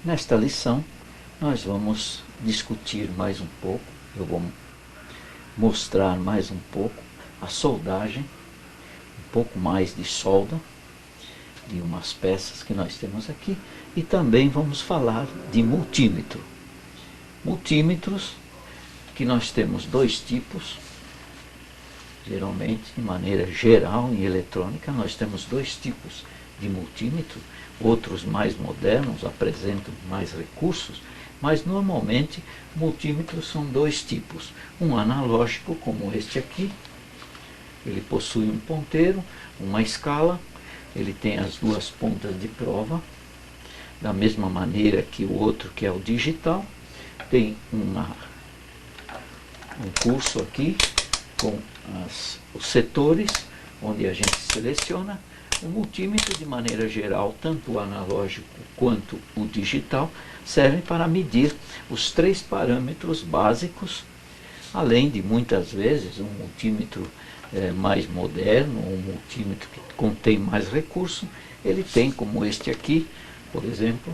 Nesta lição, nós vamos discutir mais um pouco, eu vou mostrar mais um pouco a soldagem, um pouco mais de solda, de umas peças que nós temos aqui, e também vamos falar de multímetro. Multímetros, que nós temos dois tipos, geralmente, de maneira geral, em eletrônica, nós temos dois tipos de multímetro, outros mais modernos apresentam mais recursos, mas normalmente multímetros são dois tipos. Um analógico, como este aqui, ele possui um ponteiro, uma escala, ele tem as duas pontas de prova, da mesma maneira que o outro, que é o digital, tem um curso aqui com os setores, onde a gente seleciona. O multímetro, de maneira geral, tanto o analógico quanto o digital, servem para medir os três parâmetros básicos, além de, muitas vezes, um multímetro mais moderno, um multímetro que contém mais recurso, ele tem, como este aqui, por exemplo,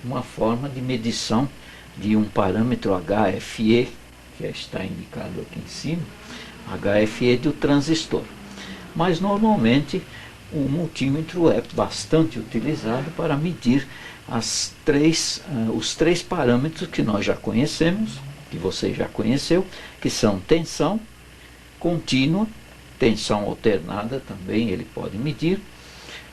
uma forma de medição de um parâmetro HFE, que está indicado aqui em cima, HFE do transistor. Mas normalmente o multímetro é bastante utilizado para medir os três parâmetros que nós já conhecemos, que você já conheceu, que são tensão contínua, tensão alternada também ele pode medir,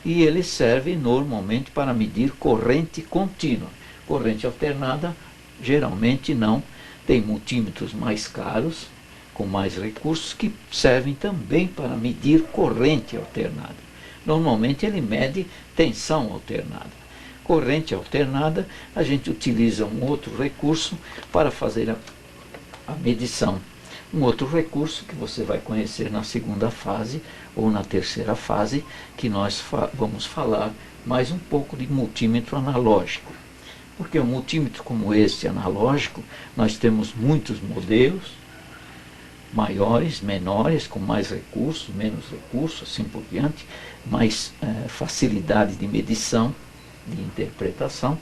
e ele serve normalmente para medir corrente contínua. Corrente alternada geralmente não. Tem multímetros mais caros, com mais recursos, que servem também para medir corrente alternada. Normalmente ele mede tensão alternada. Corrente alternada, a gente utiliza um outro recurso para fazer a medição. Um outro recurso que você vai conhecer na segunda fase ou na terceira fase, que nós vamos falar mais um pouco de multímetro analógico. Porque um multímetro como este analógico, nós temos muitos modelos, maiores, menores, com mais recursos, menos recursos, assim por diante, mais facilidade de medição, de interpretação,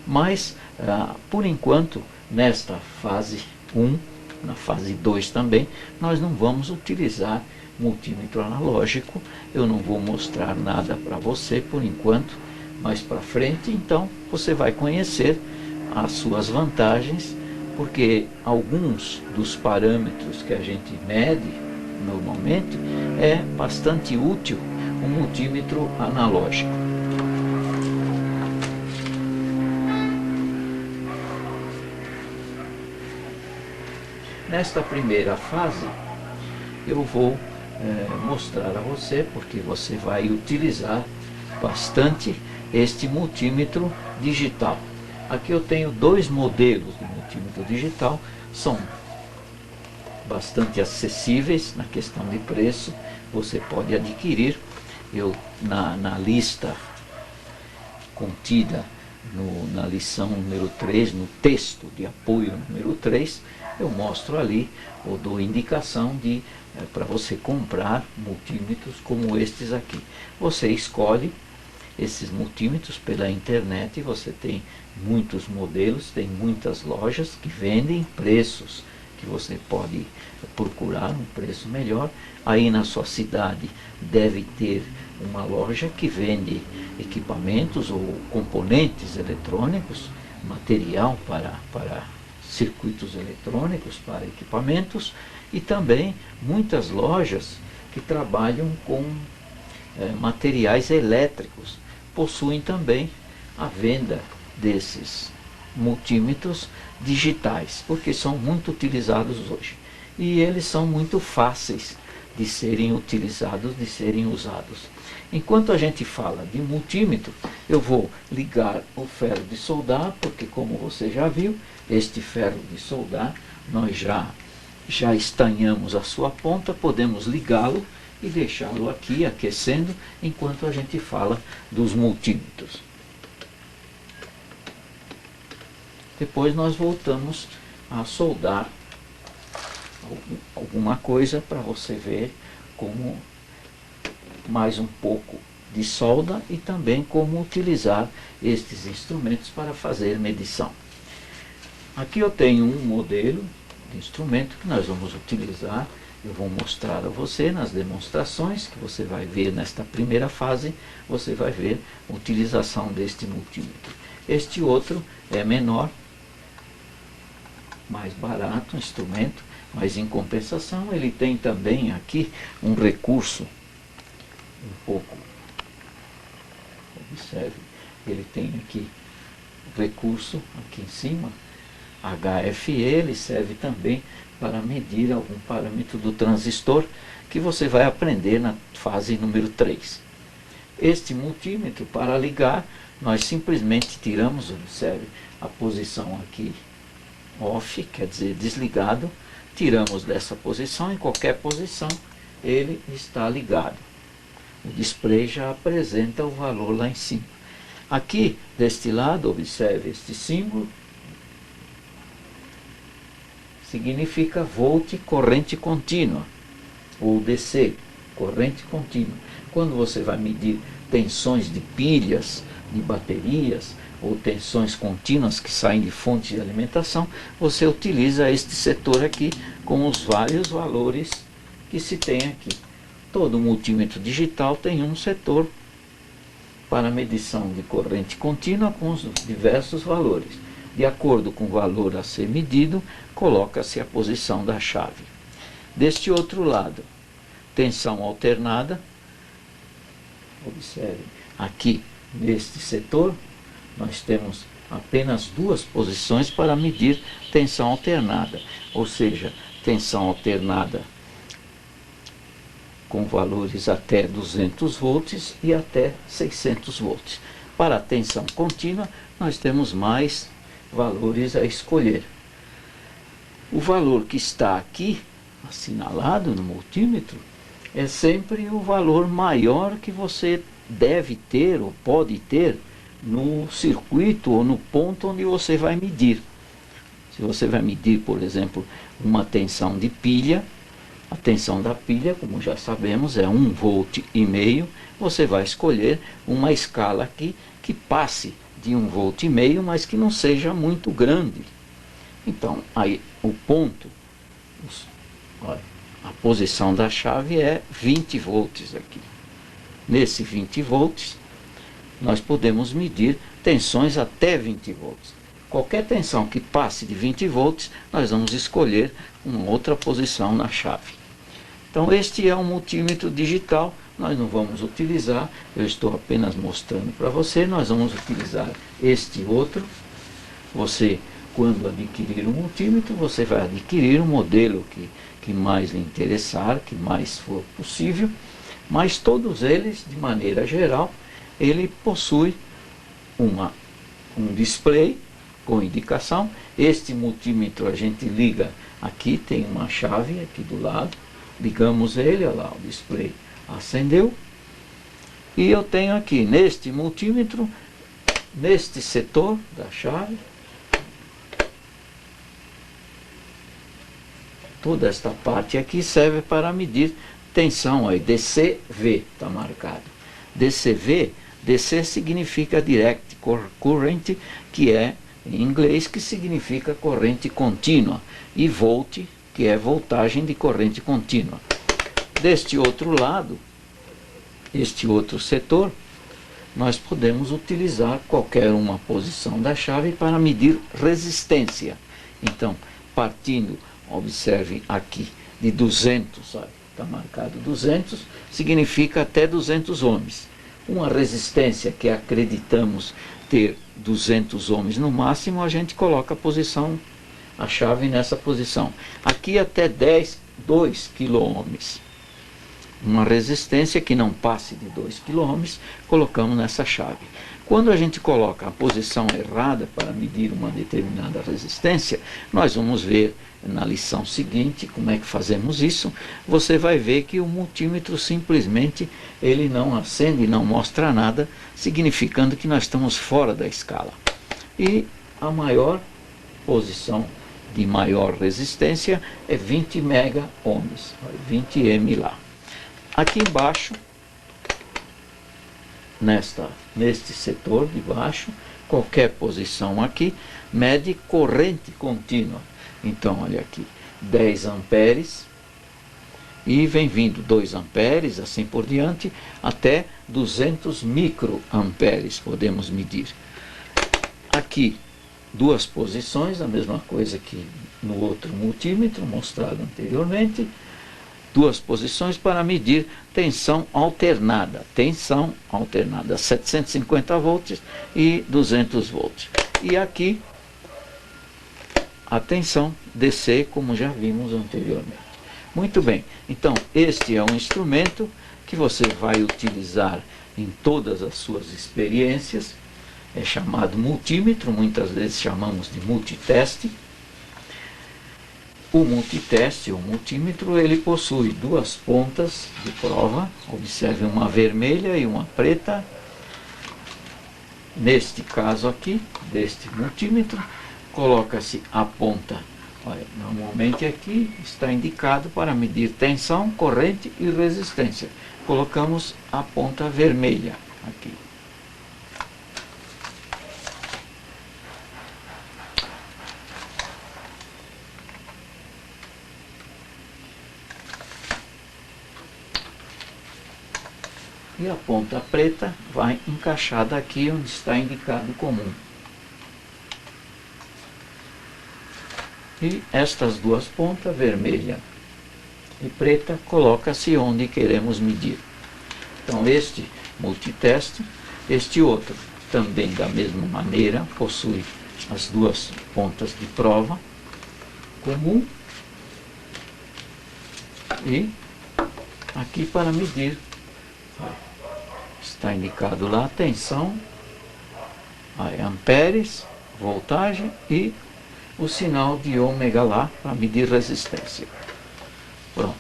mas, por enquanto, nesta fase 1, na fase 2 também, nós não vamos utilizar multímetro analógico. Eu não vou mostrar nada para você por enquanto, mais para frente, então você vai conhecer as suas vantagens, porque alguns dos parâmetros que a gente mede normalmente é bastante útil um multímetro analógico. Nesta primeira fase eu vou mostrar a você, porque você vai utilizar bastante este multímetro digital. Aqui eu tenho dois modelos de multímetro digital, são bastante acessíveis na questão de preço, você pode adquirir. Eu, na lista contida na lição número 3, no texto de apoio número 3, eu mostro ali, ou dou indicação para você comprar multímetros como estes aqui. Você escolhe esses multímetros pela internet, você tem muitos modelos, tem muitas lojas que vendem preços que você pode procurar um preço melhor. Aí na sua cidade deve ter uma loja que vende equipamentos ou componentes eletrônicos, material para circuitos eletrônicos, para equipamentos, e também muitas lojas que trabalham com materiais elétricos possuem também a venda desses multímetros digitais, porque são muito utilizados hoje. E eles são muito fáceis de serem utilizados, de serem usados. Enquanto a gente fala de multímetro, eu vou ligar o ferro de soldar, porque como você já viu, este ferro de soldar, nós já estanhamos a sua ponta, podemos ligá-lo e deixá-lo aqui aquecendo enquanto a gente fala dos multímetros. Depois nós voltamos a soldar alguma coisa para você ver como mais um pouco de solda e também como utilizar estes instrumentos para fazer medição. Aqui eu tenho um modelo de instrumento que nós vamos utilizar. Eu vou mostrar a você nas demonstrações que você vai ver nesta primeira fase. Você vai ver a utilização deste multímetro. Este outro é menor, mais barato o instrumento, mas em compensação ele tem também aqui um recurso um pouco, observe, ele tem aqui o recurso aqui em cima, HFE, ele serve também para medir algum parâmetro do transistor que você vai aprender na fase número 3. Este multímetro, para ligar, nós simplesmente tiramos, observe, a posição aqui off, quer dizer desligado, tiramos dessa posição, em qualquer posição ele está ligado. O display já apresenta o valor lá em cima. Aqui, deste lado, observe este símbolo, significa volt corrente contínua, ou DC, corrente contínua. Quando você vai medir tensões de pilhas, de baterias, ou tensões contínuas que saem de fontes de alimentação, você utiliza este setor aqui com os vários valores que se tem aqui. Todo multímetro digital tem um setor para medição de corrente contínua com os diversos valores. De acordo com o valor a ser medido, coloca-se a posição da chave. Deste outro lado, tensão alternada. Observe, aqui neste setor, nós temos apenas duas posições para medir tensão alternada, ou seja, tensão alternada com valores até 200 volts e até 600 volts. Para a tensão contínua, nós temos mais valores a escolher. O valor que está aqui, assinalado no multímetro, é sempre o valor maior que você deve ter ou pode ter no circuito ou no ponto onde você vai medir. Se você vai medir, por exemplo, uma tensão de pilha, a tensão da pilha, como já sabemos, é 1,5 volt. Você vai escolher uma escala aqui que passe de 1,5 volt, mas que não seja muito grande. Então, aí o ponto, olha, a posição da chave é 20 volts aqui. Nesse 20 volts, nós podemos medir tensões até 20 volts. Qualquer tensão que passe de 20 volts, nós vamos escolher uma outra posição na chave. Então este é um multímetro digital, nós não vamos utilizar, eu estou apenas mostrando para você, nós vamos utilizar este outro. Você, quando adquirir um multímetro, você vai adquirir um modelo que mais lhe interessar, que mais for possível, mas todos eles, de maneira geral, ele possui um display com indicação. Este multímetro a gente liga aqui, tem uma chave aqui do lado, ligamos ele, olha lá, o display acendeu, e eu tenho aqui neste multímetro, neste setor da chave, toda esta parte aqui serve para medir tensão, aí DCV está marcado. DCV, DC significa Direct Current, que é em inglês, que significa corrente contínua, e volt, que é voltagem de corrente contínua. Deste outro lado, este outro setor, nós podemos utilizar qualquer uma posição da chave para medir resistência. Então, partindo, observe aqui, de 200, olha, está marcado 200, significa até 200 ohms. Uma resistência que acreditamos ter 200 ohms no máximo, a gente coloca a chave nessa posição. Aqui até 2 kΩ. Uma resistência que não passe de 2 kΩ, colocamos nessa chave. Quando a gente coloca a posição errada para medir uma determinada resistência, nós vamos ver na lição seguinte como é que fazemos isso. Você vai ver que o multímetro simplesmente ele não acende, não mostra nada, significando que nós estamos fora da escala. E a maior posição de maior resistência é 20 mega ohms, 20 m lá. Aqui embaixo neste setor de baixo, qualquer posição aqui, mede corrente contínua. Então, olha aqui, 10 amperes, e vem vindo 2 amperes, assim por diante, até 200 microamperes podemos medir. Aqui, duas posições, a mesma coisa que no outro multímetro mostrado anteriormente, duas posições para medir tensão alternada, 750 volts e 200 volts. E aqui a tensão DC, como já vimos anteriormente. Muito bem, então este é um instrumento que você vai utilizar em todas as suas experiências, é chamado multímetro, muitas vezes chamamos de multiteste. O multiteste, o multímetro, ele possui duas pontas de prova, observe uma vermelha e uma preta. Neste caso aqui, deste multímetro, coloca-se a ponta. Olha, normalmente aqui está indicado para medir tensão, corrente e resistência. Colocamos a ponta vermelha aqui. E a ponta preta vai encaixada aqui onde está indicado comum. E estas duas pontas, vermelha e preta, coloca-se onde queremos medir. Então este multiteste, este outro também da mesma maneira, possui as duas pontas de prova comum e aqui para medir. Está indicado lá a tensão, amperes, voltagem e o sinal de ômega lá para medir resistência. Pronto.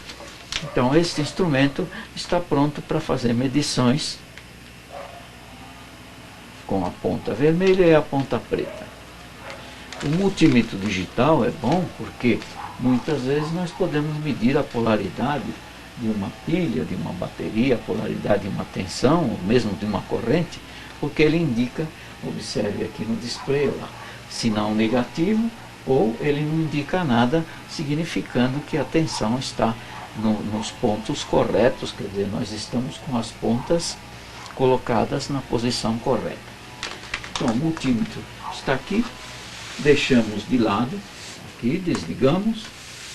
Então este instrumento está pronto para fazer medições com a ponta vermelha e a ponta preta. O multímetro digital é bom porque muitas vezes nós podemos medir a polaridade de uma pilha, de uma bateria, a polaridade de uma tensão, ou mesmo de uma corrente, porque ele indica, observe aqui no display, lá, sinal negativo, ou ele não indica nada, significando que a tensão está nos pontos corretos, quer dizer, nós estamos com as pontas colocadas na posição correta. Então, o multímetro está aqui, deixamos de lado, aqui desligamos,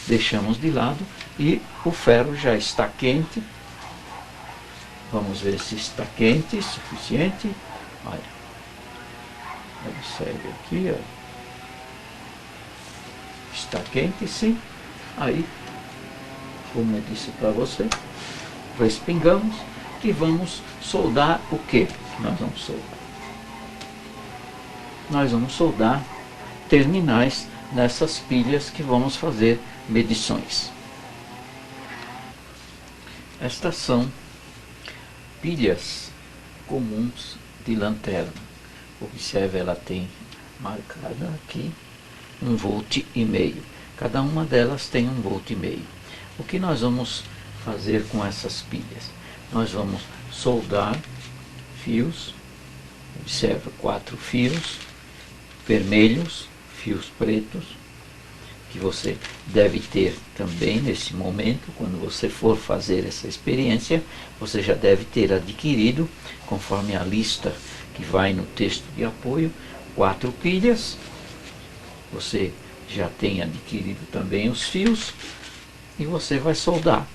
deixamos de lado e o ferro já está quente. Vamos ver se está quente, suficiente. Olha, observe aqui, olha. Está quente, sim. Aí, como eu disse para você, respingamos e vamos soldar o que nós vamos soldar? Nós vamos soldar terminais nessas pilhas que vamos fazer medições. Estas são pilhas comuns de lanterna. Observe, ela tem marcada aqui 1,5 volt. Cada uma delas tem 1,5 volt. O que nós vamos fazer com essas pilhas? Nós vamos soldar fios. Observe 4 fios vermelhos, fios pretos, que você deve ter também nesse momento. Quando você for fazer essa experiência, você já deve ter adquirido, conforme a lista que vai no texto de apoio, 4 pilhas. Você já tem adquirido também os fios e você vai soldar.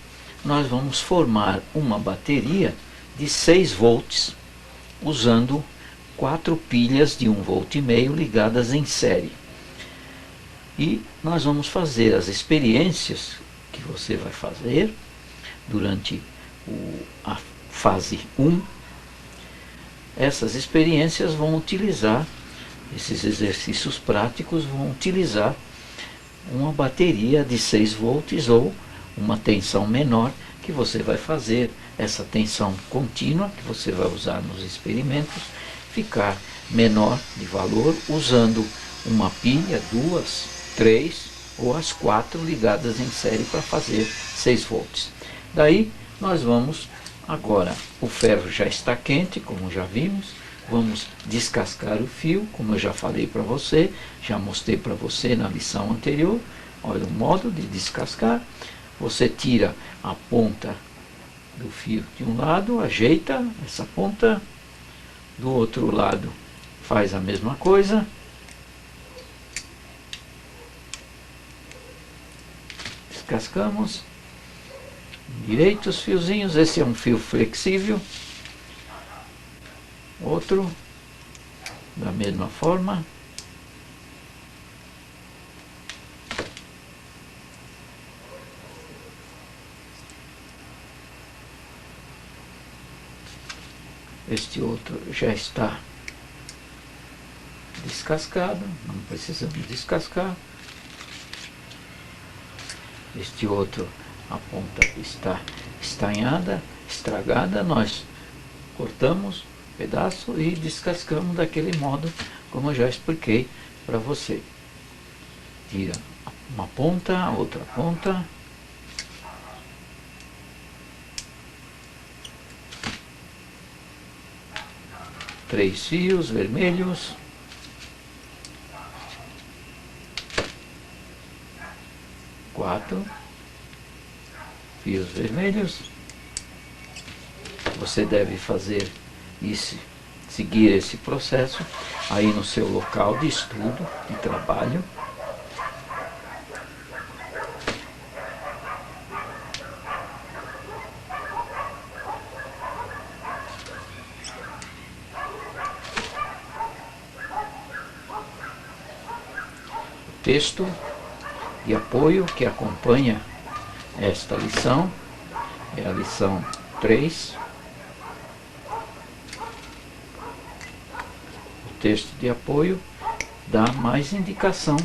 Nós vamos formar uma bateria de 6 volts usando 4 pilhas de 1,5 volt ligadas em série. E nós vamos fazer as experiências que você vai fazer durante a fase 1. Essas experiências vão utilizar, esses exercícios práticos vão utilizar uma bateria de 6 volts ou uma tensão menor, que você vai fazer essa tensão contínua, que você vai usar nos experimentos, ficar menor de valor, usando uma pilha, 2, 3 ou as 4 ligadas em série para fazer 6 volts. Daí nós vamos Agora o ferro já está quente, como já vimos. Vamos descascar o fio, como eu já falei para você, já mostrei para você na lição anterior. Olha o modo de descascar. Você tira a ponta do fio de um lado, ajeita essa ponta, do outro lado faz a mesma coisa. Descascamos. Direito os fiozinhos, esse é um fio flexível. Outro, da mesma forma. Este outro já está descascado, não precisamos descascar. Este outro, a ponta está estanhada, estragada, nós cortamos um pedaço e descascamos daquele modo, como eu já expliquei para você. Tira uma ponta, a outra ponta. Três fios vermelhos. Quatro fios vermelhos. Você deve fazer isso, seguir esse processo aí no seu local de estudo, de trabalho. Texto de apoio que acompanha esta lição é a lição 3. O texto de apoio dá mais indicações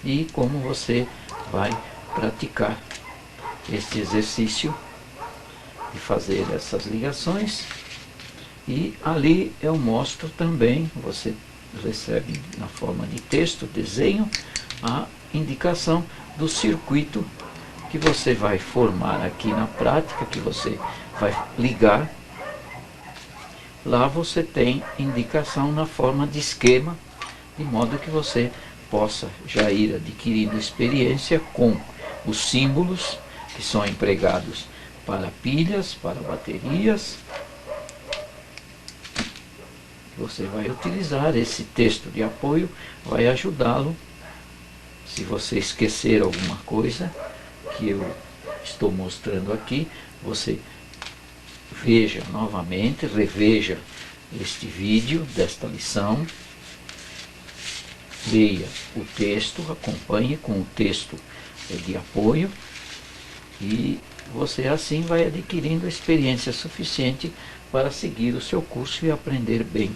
de como você vai praticar este exercício de fazer essas ligações. E ali eu mostro também, você recebe na forma de texto, desenho, a indicação do circuito que você vai formar aqui na prática, que você vai ligar. Lá você tem indicação na forma de esquema, de modo que você possa já ir adquirindo experiência com os símbolos que são empregados para pilhas, para baterias. Você vai utilizar esse texto de apoio, vai ajudá-lo. Se você esquecer alguma coisa que eu estou mostrando aqui, você veja novamente, reveja este vídeo desta lição, leia o texto, acompanhe com o texto de apoio e você assim vai adquirindo experiência suficiente para seguir o seu curso e aprender bem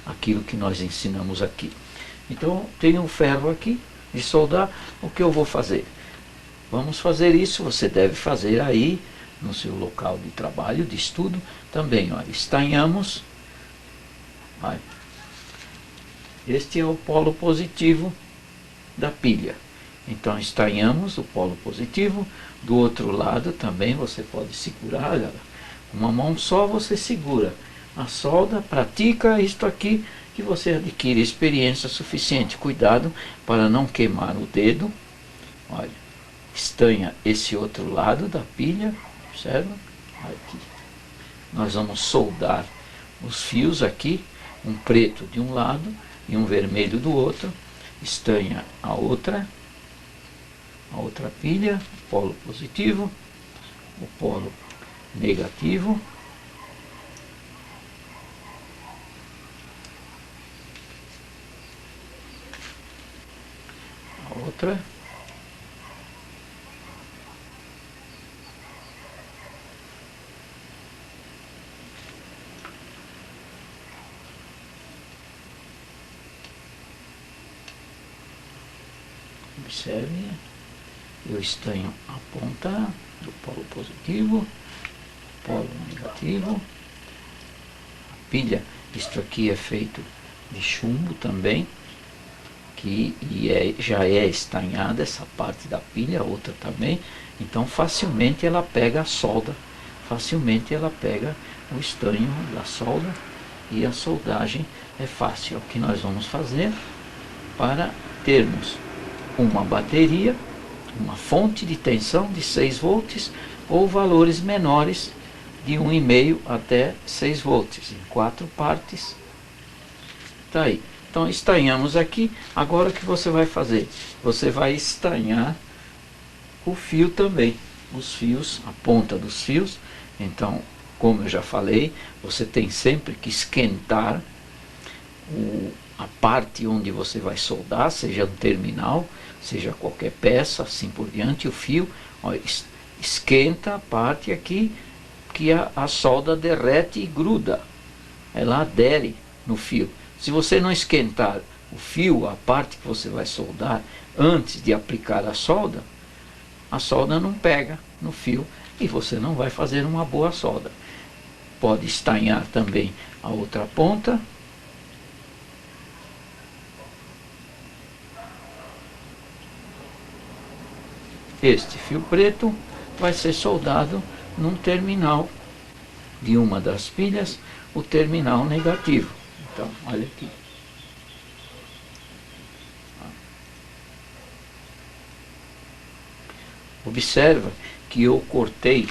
aquilo que nós ensinamos aqui. Então, tenho um ferro aqui de soldar. O que eu vou fazer? Vamos fazer isso, você deve fazer aí no seu local de trabalho, de estudo também. Olha, estanhamos. Olha, este é o polo positivo da pilha. Então, estanhamos o polo positivo. Do outro lado também você pode segurar, olha, uma mão só você segura a solda, pratica isto aqui, que você adquire experiência suficiente. Cuidado para não queimar o dedo. Olha, estanha esse outro lado da pilha, observa? Aqui. Nós vamos soldar os fios aqui, um preto de um lado e um vermelho do outro. Estanha a outra pilha, o polo positivo, o polo negativo. A outra. Observe, eu estanho a ponta do polo positivo, polo negativo. A pilha, isto aqui é feito de chumbo também, já é estanhada essa parte da pilha, a outra também, então facilmente ela pega a solda facilmente ela pega o estanho da solda e a soldagem é fácil. É o que nós vamos fazer para termos uma bateria, uma fonte de tensão de 6 volts ou valores menores de 1,5 até 6 volts, em 4 partes. Tá aí. Então estanhamos aqui. Agora o que você vai fazer? Você vai estanhar o fio também, os fios, a ponta dos fios. Então, como eu já falei, você tem sempre que esquentar a parte onde você vai soldar, seja um terminal, seja qualquer peça, assim por diante. O fio, ó, esquenta a parte aqui que a solda derrete e gruda, ela adere no fio. Se você não esquentar o fio, a parte que você vai soldar, antes de aplicar a solda não pega no fio e você não vai fazer uma boa solda. Pode estanhar também a outra ponta. Este fio preto vai ser soldado num terminal de uma das pilhas, o terminal negativo. Então, olha aqui. Observa que eu cortei,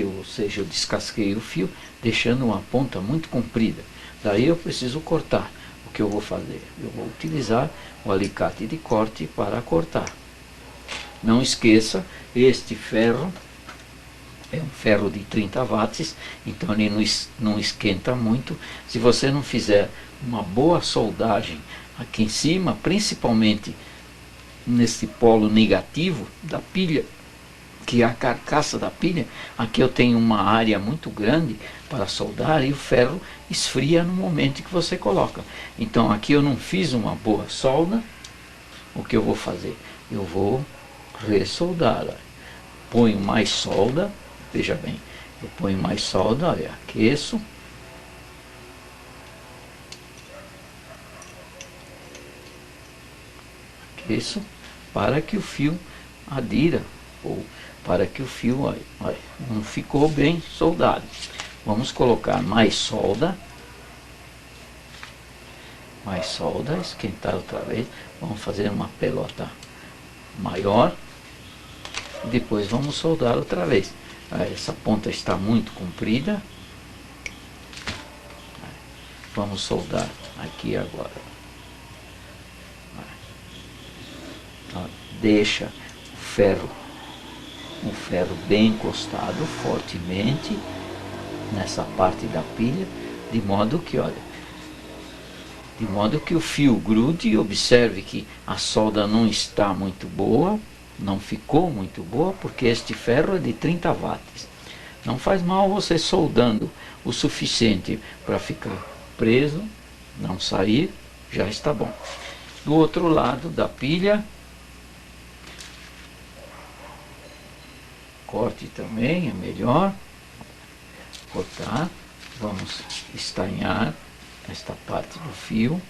ou seja, eu descasquei o fio, deixando uma ponta muito comprida. Daí eu preciso cortar. O que eu vou fazer? Eu vou utilizar o alicate de corte para cortar. Não esqueça, este ferro é um ferro de 30 watts, então ele não esquenta muito. Se você não fizer uma boa soldagem aqui em cima, principalmente nesse polo negativo da pilha, que é a carcaça da pilha, aqui eu tenho uma área muito grande para soldar e o ferro esfria no momento que você coloca. Então aqui eu não fiz uma boa solda. O que eu vou fazer? Eu vou ressoldar. Olha. Ponho mais solda, veja bem, eu ponho mais solda, olha, aqueço. Aqueço para que o fio adira, ou para que o fio, olha, não ficou bem soldado. Vamos colocar mais solda, esquentar outra vez. Vamos fazer uma pelota maior, depois vamos soldar outra vez. Essa ponta está muito comprida, vamos soldar aqui agora. Deixa o ferro bem encostado fortemente nessa parte da pilha, de modo que, olha, o fio grude. Observe que a solda não está muito boa, não ficou muito boa, porque este ferro é de 30 watts. Não faz mal você soldando o suficiente para ficar preso, não sair, já está bom. Do outro lado da pilha, corte também é melhor. Cortar, vamos estanhar esta parte do fio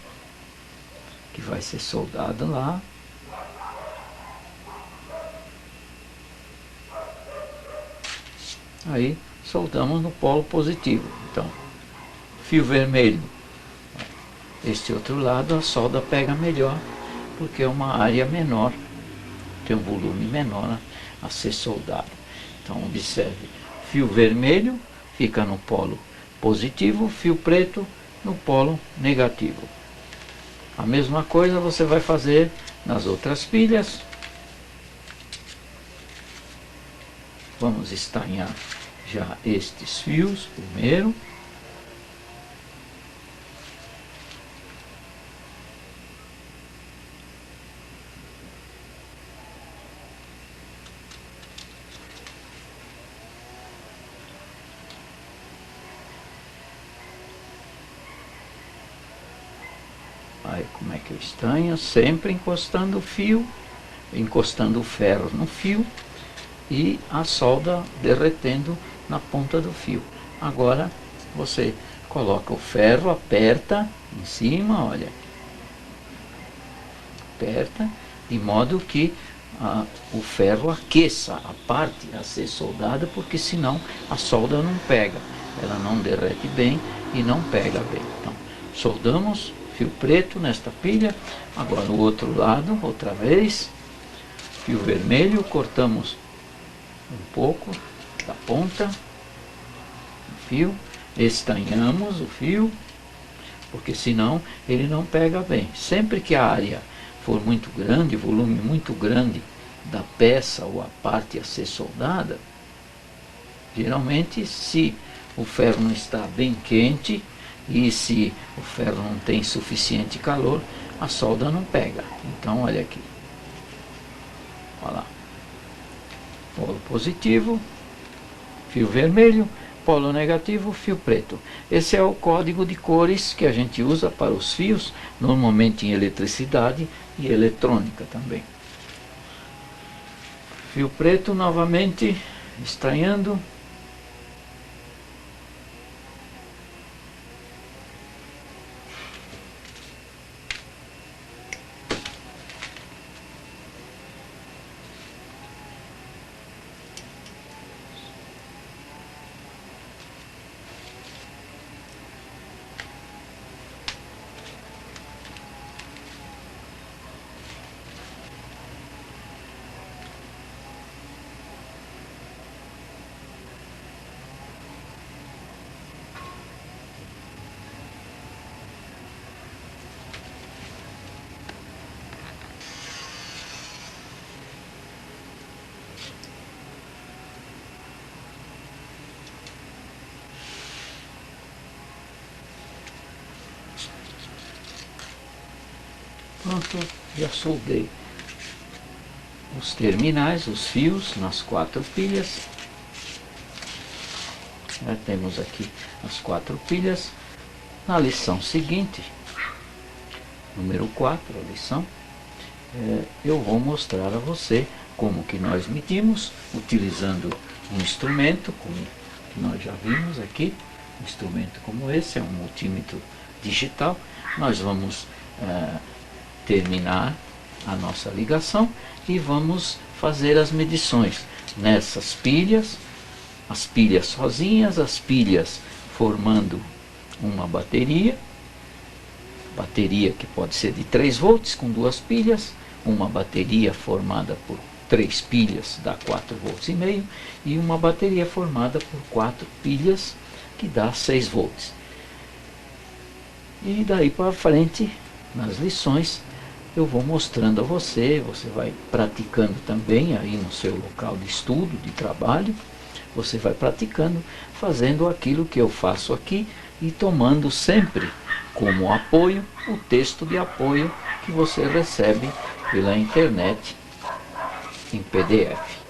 que vai ser soldado lá. Aí soldamos no polo positivo. Então, fio vermelho, este outro lado a solda pega melhor, porque é uma área menor, tem um volume menor a ser soldado. Então observe, fio vermelho fica no polo positivo, fio preto no polo negativo. A mesma coisa você vai fazer nas outras pilhas. Vamos estanhar já estes fios primeiro. Aí como é que eu estanho? Sempre encostando o fio, encostando o ferro no fio e a solda derretendo na ponta do fio. Agora você coloca o ferro, aperta em cima, olha, aperta, de modo que o ferro aqueça a parte a ser soldada, porque senão a solda não pega, ela não derrete bem e não pega bem. Então, soldamos fio preto nesta pilha. Agora o outro lado, outra vez, fio vermelho, cortamos um pouco da ponta do fio, estanhamos o fio, porque senão ele não pega bem. Sempre que a área for muito grande, volume muito grande da peça ou a parte a ser soldada, geralmente, se o ferro não está bem quente e se o ferro não tem suficiente calor, a solda não pega. Então, olha aqui, olha lá, polo positivo, fio vermelho, polo negativo, fio preto. Esse é o código de cores que a gente usa para os fios, normalmente em eletricidade e eletrônica também. Fio preto novamente, estranhando. Pronto, já soldei os terminais, os fios nas 4 pilhas. Já temos aqui as 4 pilhas. Na lição seguinte, número 4, a lição, eu vou mostrar a você como que nós medimos, utilizando um instrumento, como que nós já vimos aqui. Um instrumento como esse, é um multímetro digital. Nós vamos terminar a nossa ligação e vamos fazer as medições nessas pilhas, as pilhas sozinhas, as pilhas formando uma bateria que pode ser de 3 volts com 2 pilhas, uma bateria formada por 3 pilhas dá 4 volts e meio, e uma bateria formada por 4 pilhas que dá 6 volts. E daí para frente, nas lições, eu vou mostrando a você, você vai praticando também aí no seu local de estudo, de trabalho, você vai praticando, fazendo aquilo que eu faço aqui e tomando sempre como apoio o texto de apoio que você recebe pela internet em PDF.